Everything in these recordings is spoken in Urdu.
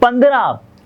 15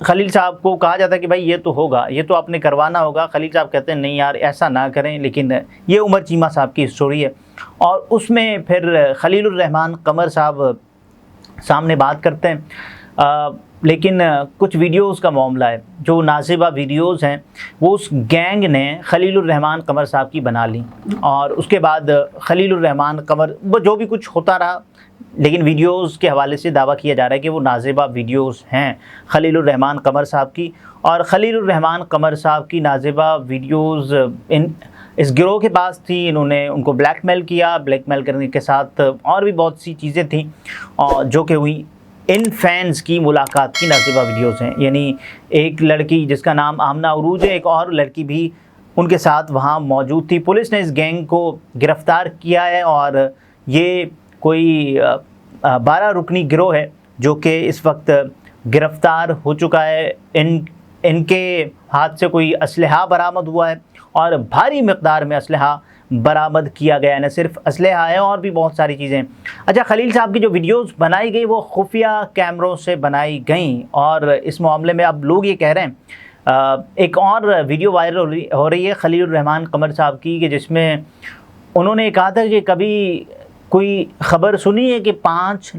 خلیل صاحب کو کہا جاتا ہے کہ بھائی یہ تو ہوگا، یہ تو آپ نے کروانا ہوگا. خلیل صاحب کہتے ہیں نہیں یار ایسا نہ کریں. لیکن یہ عمر چیمہ صاحب کی اسٹوری ہے، اور اس میں پھر خلیل الرحمان قمر صاحب سامنے بات کرتے ہیں. لیکن کچھ ویڈیوز کا معاملہ ہے، جو نازیبہ ویڈیوز ہیں وہ اس گینگ نے خلیل الرحمان قمر صاحب کی بنا لی، اور اس کے بعد خلیل الرحمان قمر وہ جو بھی کچھ ہوتا رہا، لیکن ویڈیوز کے حوالے سے دعویٰ کیا جا رہا ہے کہ وہ نازیبہ ویڈیوز ہیں خلیل الرحمان قمر صاحب کی. اور خلیل الرحمان قمر صاحب کی نازیبہ ویڈیوز اس گروہ کے پاس تھی. انہوں نے ان کو بلیک میل کیا، بلیک میل کرنے کے ساتھ اور بھی بہت سی چیزیں تھیں جو کہ ہوئی. ان فینز کی ملاقات کی نازیبہ ویڈیوز ہیں، یعنی ایک لڑکی جس کا نام آمنہ عروج ہے، ایک اور لڑکی بھی ان کے ساتھ وہاں موجود تھی. پولیس نے اس گینگ کو گرفتار کیا ہے، اور یہ کوئی 12 رکنی گروہ ہے جو کہ اس وقت گرفتار ہو چکا ہے. ان کے ہاتھ سے کوئی اسلحہ برآمد ہوا ہے، اور بھاری مقدار میں اسلحہ برآمد کیا گیا ہے. نہ صرف اسلحہ ہے اور بھی بہت ساری چیزیں. اچھا، خلیل صاحب کی جو ویڈیوز بنائی گئی وہ خفیہ کیمروں سے بنائی گئیں، اور اس معاملے میں اب لوگ یہ کہہ رہے ہیں ایک اور ویڈیو وائرل ہو رہی ہے خلیل الرحمان قمر صاحب کی، کہ جس میں انہوں نے کہا تھا کہ کبھی کوئی خبر سنی ہے کہ 5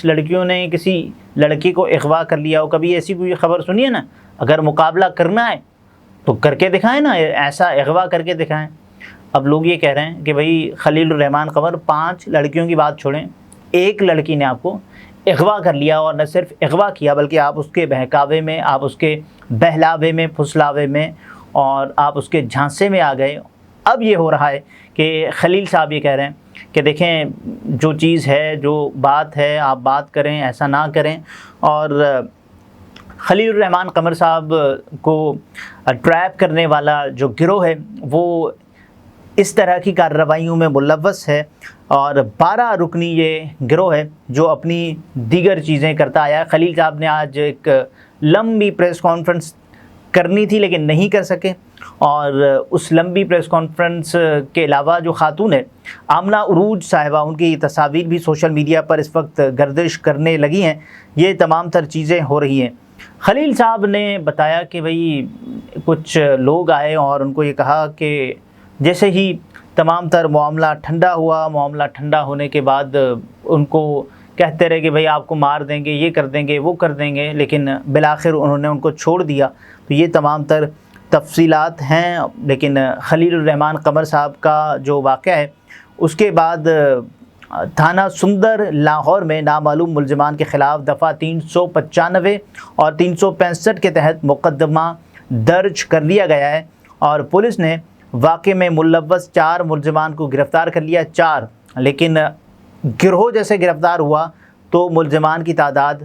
لڑکیوں نے کسی لڑکی کو اغوا کر لیا ہو؟ کبھی ایسی کوئی خبر سنی ہے نا؟ اگر مقابلہ کرنا ہے تو کر کے دکھائیں نا، ایسا اغوا کر کے دکھائیں. اب لوگ یہ کہہ رہے ہیں کہ بھئی خلیل الرحمان قمر 5 لڑکیوں کی بات چھوڑیں، ایک لڑکی نے آپ کو اغوا کر لیا، اور نہ صرف اغوا کیا بلکہ آپ اس کے بہکاوے میں، آپ اس کے بہلاوے میں، پھسلاوے میں، اور آپ اس کے جھانسے میں آ گئے. اب یہ ہو رہا ہے کہ خلیل صاحب یہ کہہ رہے ہیں کہ دیکھیں جو چیز ہے، جو بات ہے، آپ بات کریں، ایسا نہ کریں. اور خلیل الرحمان قمر صاحب کو ٹریپ کرنے والا جو گروہ ہے وہ اس طرح کی کارروائیوں میں ملوث ہے، اور 12 رکنی یہ گروہ ہے جو اپنی دیگر چیزیں کرتا آیا ہے. خلیل صاحب نے آج ایک لمبی پریس کانفرنس کرنی تھی لیکن نہیں کر سکے، اور اس لمبی پریس کانفرنس کے علاوہ جو خاتون ہے آمنہ عروج صاحبہ، ان کی تصاویر بھی سوشل میڈیا پر اس وقت گردش کرنے لگی ہیں. یہ تمام تر چیزیں ہو رہی ہیں. خلیل صاحب نے بتایا کہ بھئی کچھ لوگ آئے اور ان کو یہ کہا کہ جیسے ہی تمام تر معاملہ ٹھنڈا ہوا، معاملہ ٹھنڈا ہونے کے بعد ان کو کہتے رہے کہ بھئی آپ کو مار دیں گے، یہ کر دیں گے، وہ کر دیں گے، لیکن بالآخر انہوں نے ان کو چھوڑ دیا. تو یہ تمام تر تفصیلات ہیں. لیکن خلیل الرحمان قمر صاحب کا جو واقعہ ہے اس کے بعد تھانہ سندر لاہور میں نامعلوم ملزمان کے خلاف دفعہ 395 اور 365 کے تحت مقدمہ درج کر لیا گیا ہے، اور پولیس نے واقعے میں ملوث 4 ملزمان کو گرفتار کر لیا. 4، لیکن گروہ جیسے گرفتار ہوا تو ملزمان کی تعداد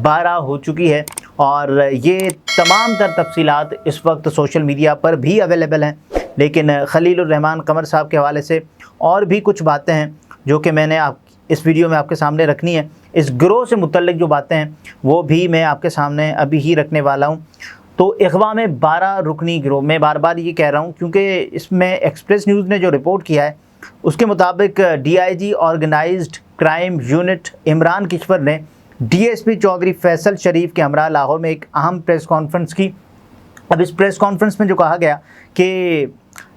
12 ہو چکی ہے. اور یہ تمام تر تفصیلات اس وقت سوشل میڈیا پر بھی اویلیبل ہیں. لیکن خلیل الرحمان قمر صاحب کے حوالے سے اور بھی کچھ باتیں ہیں جو کہ میں نے اس ویڈیو میں آپ کے سامنے رکھنی ہے. اس گروہ سے متعلق جو باتیں ہیں وہ بھی میں آپ کے سامنے ابھی ہی رکھنے والا ہوں. تو اغوا میں 12 رکنی گروہ، میں بار بار یہ کہہ رہا ہوں کیونکہ اس میں ایکسپریس نیوز نے جو رپورٹ کیا ہے اس کے مطابق DIG organized crime unit Imran Kishwar نے DSP چودھری فیصل شریف کے ہمراہ لاہور میں ایک اہم پریس کانفرنس کی. اب اس پریس کانفرنس میں جو کہا گیا کہ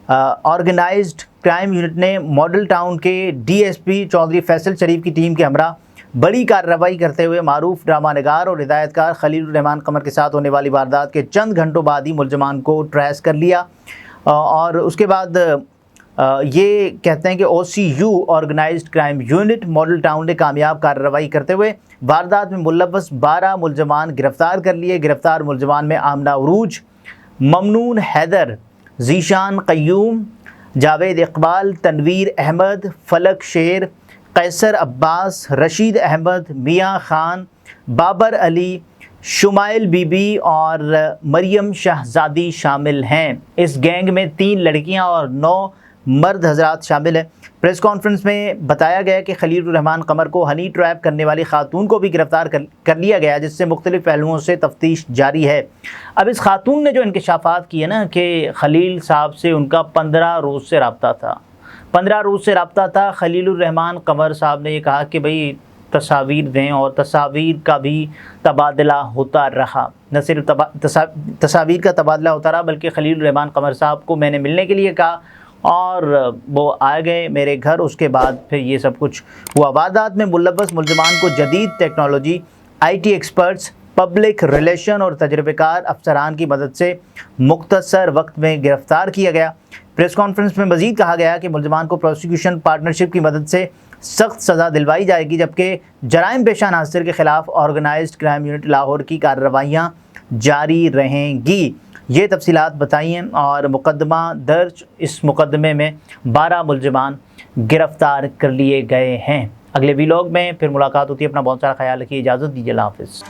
آرگنائزڈ کرائم یونٹ نے ماڈل ٹاؤن کے DSP چودھری فیصل شریف کی ٹیم کے ہمراہ بڑی کارروائی کرتے ہوئے معروف ڈرامہ نگار اور ہدایت کار خلیل الرحمان قمر کے ساتھ ہونے والی واردات کے چند گھنٹوں بعد ہی ملزمان کو ٹریس کر لیا. اور اس کے بعد یہ کہتے ہیں کہ OCU organized crime unit Model Town نے کامیاب کارروائی کرتے ہوئے واردات میں ملوث 12 ملزمان گرفتار کر لیے. گرفتار ملزمان میں آمنہ عروج، ممنون حیدر، ذیشان قیوم، جاوید اقبال، تنویر احمد، فلک شیر، قیصر عباس، رشید احمد، میاں خان، بابر علی، شمائل بی بی اور مریم شہزادی شامل ہیں. اس گینگ میں 3 لڑکیاں اور 9 مرد حضرات شامل ہیں. پریس کانفرنس میں بتایا گیا کہ خلیل الرحمان قمر کو ہنی ٹریپ کرنے والی خاتون کو بھی گرفتار کر لیا گیا، جس سے مختلف پہلوؤں سے تفتیش جاری ہے. اب اس خاتون نے جو انکشافات کیے نا کہ خلیل صاحب سے ان کا 15 روز سے رابطہ تھا. 15 روز سے رابطہ تھا. خلیل الرحمان قمر صاحب نے یہ کہا کہ بھئی تصاویر دیں اور تصاویر کا بھی تبادلہ ہوتا رہا۔ نہ صرف تصاویر کا تبادلہ ہوتا رہا بلکہ خلیل الرحمان قمر صاحب کو میں نے ملنے کے لیے کہا اور وہ آ گئے میرے گھر۔ اس کے بعد پھر یہ سب کچھ ہوا۔ واردات میں ملوث ملزمان کو جدید technology, I T experts, public relation اور تجربہ کار افسران کی مدد سے مختصر وقت میں گرفتار کیا گیا۔ پریس کانفرنس میں مزید کہا گیا کہ ملزمان کو پروسیکیوشن پارٹنرشپ کی مدد سے سخت سزا دلوائی جائے گی، جبکہ جرائم پیشہ عناصر کے خلاف آرگنائزڈ کرائم یونٹ لاہور کی کارروائیاں جاری رہیں گی۔ یہ تفصیلات بتائی ہیں اور مقدمہ درج، اس مقدمے میں 12 ملزمان گرفتار کر لیے گئے ہیں۔ اگلے ویلاگ میں پھر ملاقات ہوتی ہے۔ اپنا بہت سارا خیال رکھیے، اجازت دیجیے، اللہ حافظ۔